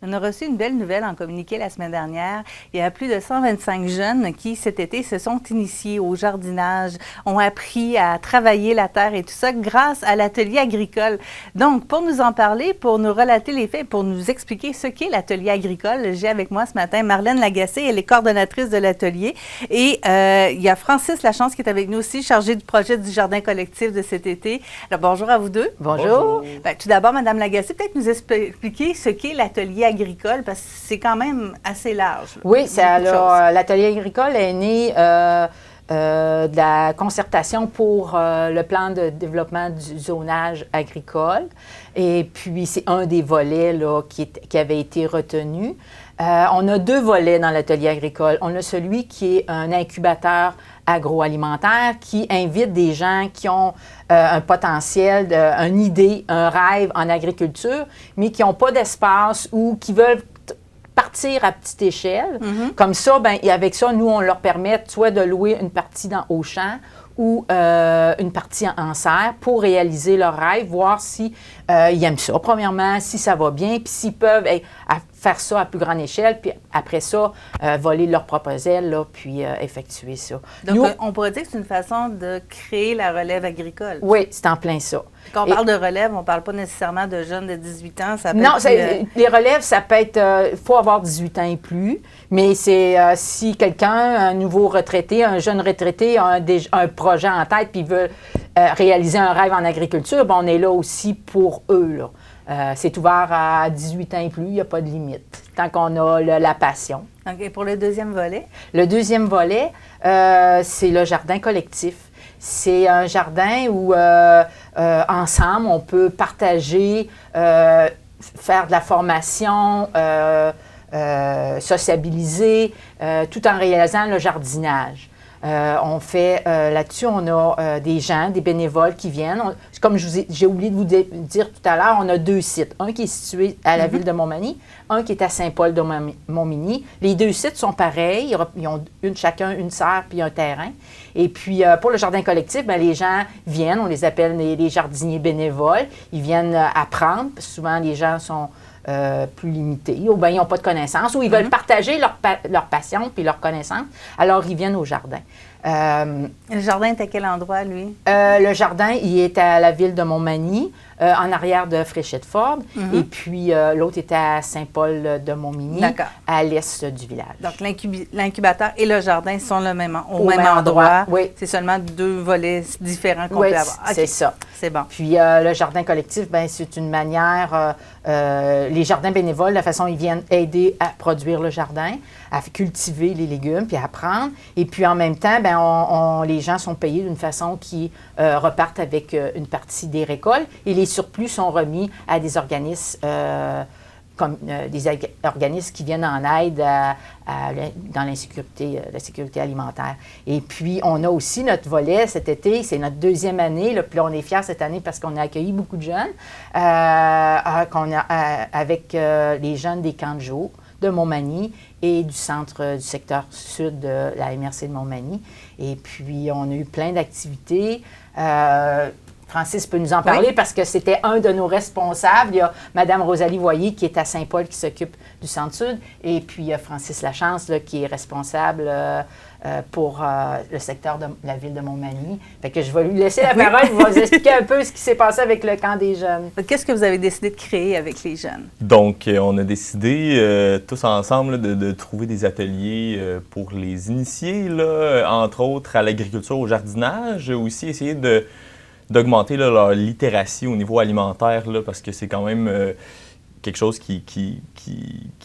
On a reçu une belle nouvelle en communiqué la semaine dernière. Il y a plus de 125 jeunes qui, cet été, se sont initiés au jardinage, ont appris à travailler la terre et tout ça grâce à l'atelier agricole. Donc, pour nous en parler, pour nous relater les faits, pour nous expliquer ce qu'est l'atelier agricole, j'ai avec moi ce matin Marlène Lagacé, elle est coordonnatrice de l'atelier. Et il y a Francis Lachance qui est avec nous aussi, chargé du projet du jardin collectif de cet été. Alors, bonjour à vous deux. Bonjour. Bien, tout d'abord, Madame Lagacé, peut-être nous expliquer ce qu'est l'atelier agricole, parce que c'est quand même assez large. Oui, l'atelier agricole est né de la concertation pour le plan de développement du zonage agricole. Et puis, c'est un des volets là, qui avait été retenu. On a deux volets dans l'atelier agricole. On a celui qui est un incubateur agroalimentaire qui invite des gens qui ont un potentiel, une idée, un rêve en agriculture, mais qui n'ont pas d'espace ou qui veulent partir à petite échelle. Comme ça, bien, et avec ça, nous, on leur permet soit de louer une partie au champ ou une partie en serre pour réaliser leur rêve, voir si ils aiment ça, premièrement, si ça va bien, puis s'ils peuvent faire ça à plus grande échelle, puis après ça, voler leurs propres ailes, là, puis effectuer ça. Donc, nous, on pourrait dire que c'est une façon de créer la relève agricole. Oui, c'est en plein ça. Quand on parle de relève, on ne parle pas nécessairement de jeunes de 18 ans. Ça peut non, être, les relèves, ça peut être... Il faut avoir 18 ans et plus, mais c'est si quelqu'un, un nouveau retraité, un jeune retraité a un projet en tête puis veut réaliser un rêve en agriculture, bien, on est là aussi pour eux, là. C'est ouvert à 18 ans et plus, il n'y a pas de limite, tant qu'on a la passion. OK. Pour le deuxième volet? Le deuxième volet, c'est le jardin collectif. C'est un jardin où, ensemble, on peut partager, faire de la formation, sociabiliser, tout en réalisant le jardinage. On fait là-dessus, on a des gens, des bénévoles qui viennent. Comme j'ai oublié de vous dire tout à l'heure, on a deux sites. Un qui est situé à la ville de Montmagny, un qui est à Saint-Paul-de-Montmagny. Les deux sites sont pareils. Ils ont chacun une serre puis un terrain. Et puis, pour le jardin collectif, bien, les gens viennent, on les appelle les jardiniers bénévoles. Ils viennent apprendre, parce que souvent les gens sont plus limités, ou bien ils n'ont pas de connaissances, ou ils veulent partager leur passion puis leur connaissance, alors ils viennent au jardin. Le jardin est à quel endroit, lui? Le jardin, il est à la ville de Montmagny, en arrière de Fréchette-Ford, et puis l'autre est à Saint-Paul-de-Montmagny, à l'est du village. Donc, l'incubateur et le jardin sont au même endroit. Oui. C'est seulement deux volets différents qu'on peut avoir. C'est ça. C'est bon. Puis le jardin collectif, bien, c'est une manière, les jardins bénévoles, la façon ils viennent aider à produire le jardin, à cultiver les légumes, puis à apprendre. Et puis en même temps, bien, les gens sont payés d'une façon qui repartent avec une partie des récoltes. Et les surplus sont remis à des organismes comme des organismes qui viennent en aide dans la sécurité alimentaire. Et puis, on a aussi notre volet cet été, c'est notre deuxième année, là, puis là, on est fiers cette année parce qu'on a accueilli beaucoup de jeunes, avec les jeunes des camps de jour de Montmagny et du centre du secteur sud de la MRC de Montmagny. Et puis, on a eu plein d'activités. Francis peut nous en parler parce que c'était un de nos responsables. Il y a Mme Rosalie Voyer qui est à Saint-Paul qui s'occupe du centre-sud et puis il y a Francis Lachance là, qui est responsable pour le secteur de la ville de Montmagny. Fait que je vais lui laisser la parole. Il va vous expliquer un peu ce qui s'est passé avec le camp des jeunes. Qu'est-ce que vous avez décidé de créer avec les jeunes? Donc, on a décidé tous ensemble là, de trouver des ateliers pour les initier, là, entre autres à l'agriculture, au jardinage, aussi essayer d'augmenter là, leur littératie au niveau alimentaire, là, parce que c'est quand même quelque chose qui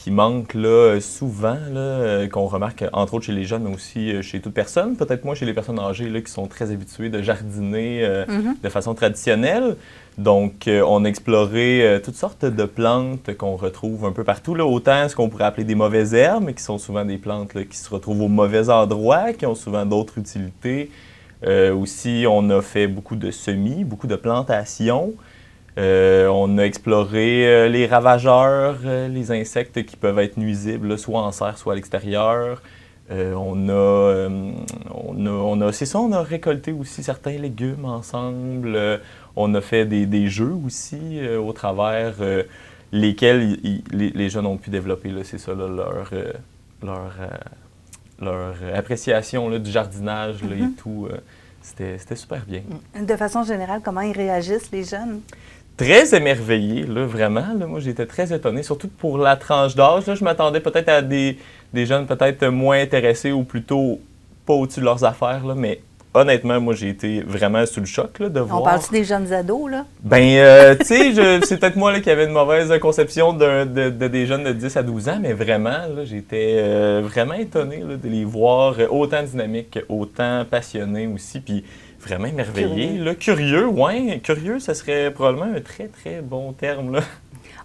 manque là, souvent, là, qu'on remarque entre autres chez les jeunes, mais aussi chez toute personne, peut-être moins chez les personnes âgées là, qui sont très habituées de jardiner de façon traditionnelle. Donc, on a exploré toutes sortes de plantes qu'on retrouve un peu partout, là, autant ce qu'on pourrait appeler des mauvaises herbes, qui sont souvent des plantes là, qui se retrouvent au mauvais endroit, qui ont souvent d'autres utilités. Aussi, on a fait beaucoup de semis, beaucoup de plantations. On a exploré les ravageurs, les insectes qui peuvent être nuisibles, là, soit en serre, soit à l'extérieur. On a récolté aussi certains légumes ensemble. On a fait des jeux aussi au travers lesquels les jeunes ont pu développer. C'est ça, là, leur appréciation là, du jardinage là, et tout. C'était super bien. De façon générale, comment ils réagissent, les jeunes? Très émerveillé, là, vraiment. Là. Moi, j'étais très étonné, surtout pour la tranche d'âge. Je m'attendais peut-être à des jeunes peut-être moins intéressés ou plutôt pas au-dessus de leurs affaires, là, mais honnêtement, moi, j'ai été vraiment sous le choc là, de voir. On parle-tu des jeunes ados, là? Ben, tu sais, c'est peut-être moi là, qui avais une mauvaise conception des jeunes de 10 à 12 ans, mais vraiment, là, j'étais vraiment étonné là, de les voir autant dynamiques, autant passionnés aussi, puis vraiment émerveillés. Curieux, ouais. Curieux, ça serait probablement un très, très bon terme, là.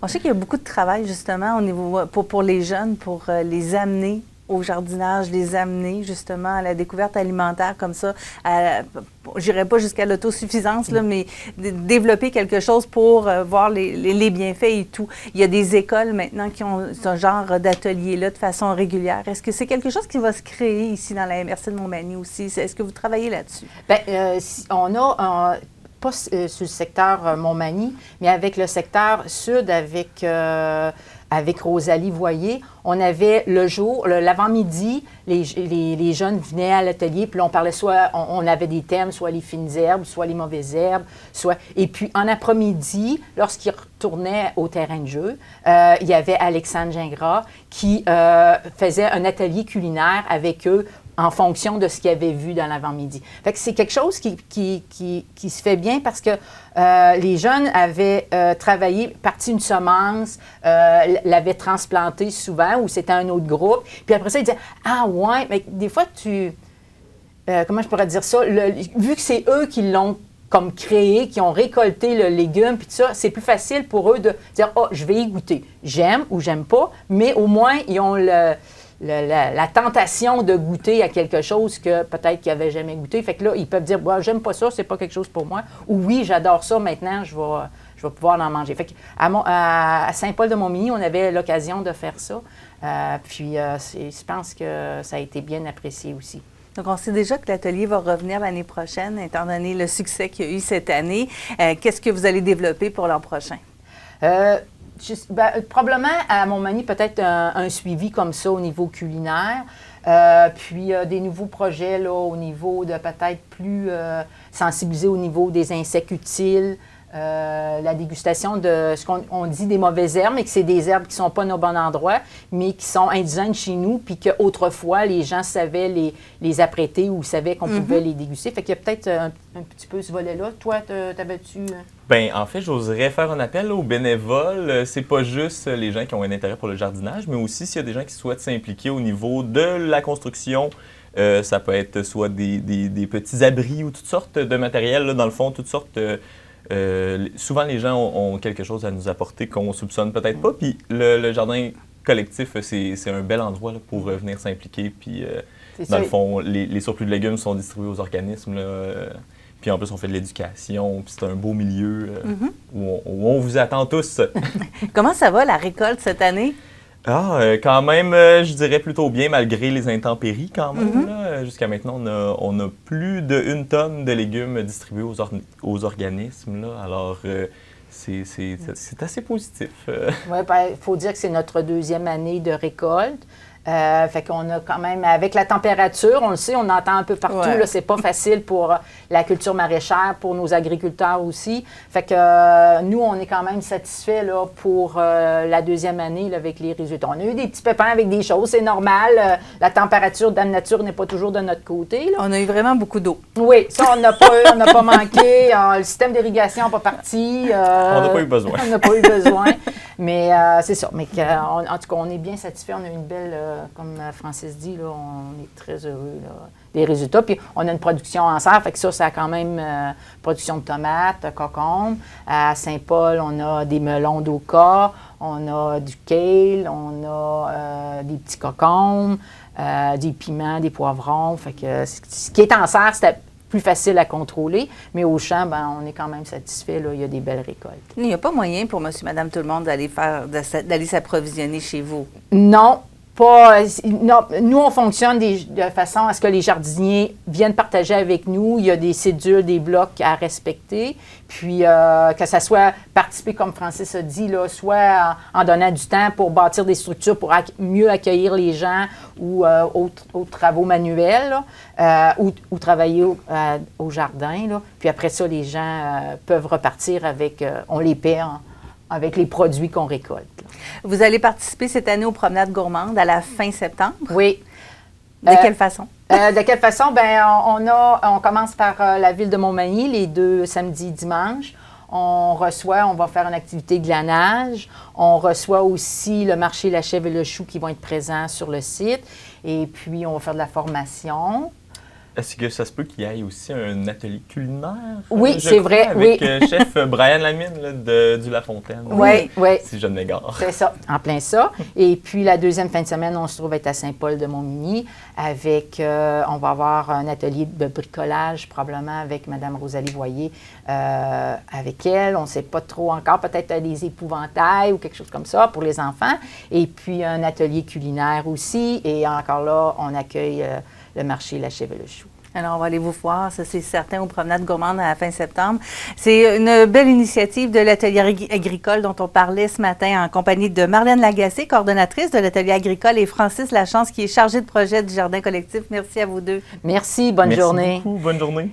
On sait qu'il y a beaucoup de travail, justement, au niveau pour les jeunes, pour les amener au jardinage, les amener justement à la découverte alimentaire comme ça. Je n'irai pas jusqu'à l'autosuffisance, là, mais développer quelque chose pour voir les bienfaits et tout. Il y a des écoles maintenant qui ont ce genre d'atelier-là de façon régulière. Est-ce que c'est quelque chose qui va se créer ici dans la MRC de Montmagny aussi? Est-ce que vous travaillez là-dessus? Bien, on a... pas sur le secteur Montmagny, mais avec le secteur sud, avec Rosalie Voyer, on avait le jour, l'avant-midi, les jeunes venaient à l'atelier, puis là, on parlait soit, on avait des thèmes, soit les fines herbes, soit les mauvaises herbes, soit... Et puis, en après-midi, lorsqu'ils retournaient au terrain de jeu, il y avait Alexandre Gingras qui faisait un atelier culinaire avec eux en fonction de ce qu'ils avaient vu dans l'avant-midi. Fait que c'est quelque chose qui se fait bien parce que les jeunes avaient travaillé, parti une semence, l'avaient transplantée souvent, ou c'était un autre groupe. Puis après ça, ils disaient « Ah ouais, mais des fois, comment je pourrais dire ça? Vu que c'est eux qui l'ont comme créé, qui ont récolté le légume, puis tout ça, c'est plus facile pour eux de dire « Ah, je vais y goûter. J'aime ou j'aime pas, mais au moins, ils ont la tentation de goûter à quelque chose que peut-être qu'ils n'avaient jamais goûté. Fait que là, ils peuvent dire bah, « j'aime pas ça, c'est pas quelque chose pour moi » ou « oui, j'adore ça, maintenant, je vais pouvoir en manger ». Fait à Saint-Paul-de-Montmagny, on avait l'occasion de faire ça. Je pense que ça a été bien apprécié aussi. Donc, on sait déjà que l'atelier va revenir l'année prochaine, étant donné le succès qu'il y a eu cette année. Qu'est-ce que vous allez développer pour l'an prochain? Probablement à Montmagny, peut-être un suivi comme ça au niveau culinaire, puis des nouveaux projets là, au niveau de peut-être plus sensibiliser au niveau des insectes utiles, la dégustation de ce qu'on dit des mauvaises herbes, mais que c'est des herbes qui ne sont pas au bon endroit, mais qui sont indigènes chez nous, puis qu'autrefois, les gens savaient les apprêter ou savaient qu'on pouvait les déguster. Fait qu'il y a peut-être un petit peu ce volet-là. Toi, t'avais-tu... Bien, en fait, j'oserais faire un appel aux bénévoles. C'est pas juste les gens qui ont un intérêt pour le jardinage, mais aussi s'il y a des gens qui souhaitent s'impliquer au niveau de la construction. Ça peut être soit des petits abris ou toutes sortes de matériel, là, dans le fond, toutes sortes... souvent, les gens ont quelque chose à nous apporter qu'on ne soupçonne peut-être pas. Puis le jardin collectif, c'est un bel endroit là, pour venir s'impliquer. Puis, dans le fond, les surplus de légumes sont distribués aux organismes. Là, puis en plus, on fait de l'éducation. Puis c'est un beau milieu où on vous attend tous. Comment ça va, la récolte cette année? Quand même, je dirais plutôt bien, malgré les intempéries quand même. Jusqu'à maintenant, on a plus d'1 tonne de légumes distribués aux organismes. Là. Alors, c'est assez positif. Oui, il faut dire que c'est notre 2e année de récolte. Fait qu'on a quand même, avec la température, on le sait, on entend un peu partout, là, c'est pas facile pour la culture maraîchère, pour nos agriculteurs aussi. Fait que nous, on est quand même satisfaits là, pour la 2e année là, avec les résultats. On a eu des petits pépins avec des choses, c'est normal. La température de la nature n'est pas toujours de notre côté. Là. On a eu vraiment beaucoup d'eau. Oui, ça, on n'a pas eu, on n'a pas manqué. Le système d'irrigation n'a pas parti. On n'a pas eu besoin. On n'a pas eu besoin. Mais c'est ça. Mais en tout cas, on est bien satisfaits. On a une belle, comme Francis dit, là, on est très heureux là, des résultats. Puis on a une production en serre, fait que ça a quand même production de tomates, concombres. À Saint-Paul, on a des melons d'Oka, on a du kale, on a des petits concombres, des piments, des poivrons. Fait que ce qui est en serre, c'était plus facile à contrôler, mais au champ, on est quand même satisfait. Là, il y a des belles récoltes. Il n'y a pas moyen pour monsieur, madame, tout le monde d'aller s'approvisionner chez vous? Non. Non, nous, on fonctionne de façon à ce que les jardiniers viennent partager avec nous. Il y a des cédules, des blocs à respecter. Puis, que ça soit participer, comme Francis a dit, là, soit en donnant du temps pour bâtir des structures pour mieux accueillir les gens ou aux travaux manuels, là, ou travailler au jardin. Là. Puis après ça, les gens peuvent repartir avec, on les paie avec les produits qu'on récolte. Là. Vous allez participer cette année aux promenades gourmandes à la fin septembre. Oui. De quelle façon? De quelle façon? Bien, on commence par la ville de Montmagny, les 2 samedis, dimanches. On va faire une activité de glanage. On reçoit aussi le marché La Chèvre et le Chou qui vont être présents sur le site. Et puis, on va faire de la formation. Est-ce que ça se peut qu'il y ait aussi un atelier culinaire? Oui, c'est vrai, avec oui. chef Brian Lamine là, du La Fontaine. Oui, oui. Si je ne m'égare. C'est ça, en plein ça. Et puis, la deuxième fin de semaine, on se trouve être à Saint-Paul-de-Montmagny avec, on va avoir un atelier de bricolage, probablement avec Mme Rosalie Voyer, avec elle. On ne sait pas trop encore, peut-être des épouvantails ou quelque chose comme ça pour les enfants. Et puis, un atelier culinaire aussi. Et encore là, on accueille le marché La Chèvre et le Chou. Alors, on va aller vous voir, ça c'est certain, aux promenades gourmandes à la fin septembre. C'est une belle initiative de l'atelier agricole dont on parlait ce matin en compagnie de Marlène Lagacé, coordonnatrice de l'atelier agricole, et Francis Lachance, qui est chargé de projet du Jardin collectif. Merci à vous deux. Merci, bonne journée. Merci beaucoup, bonne journée.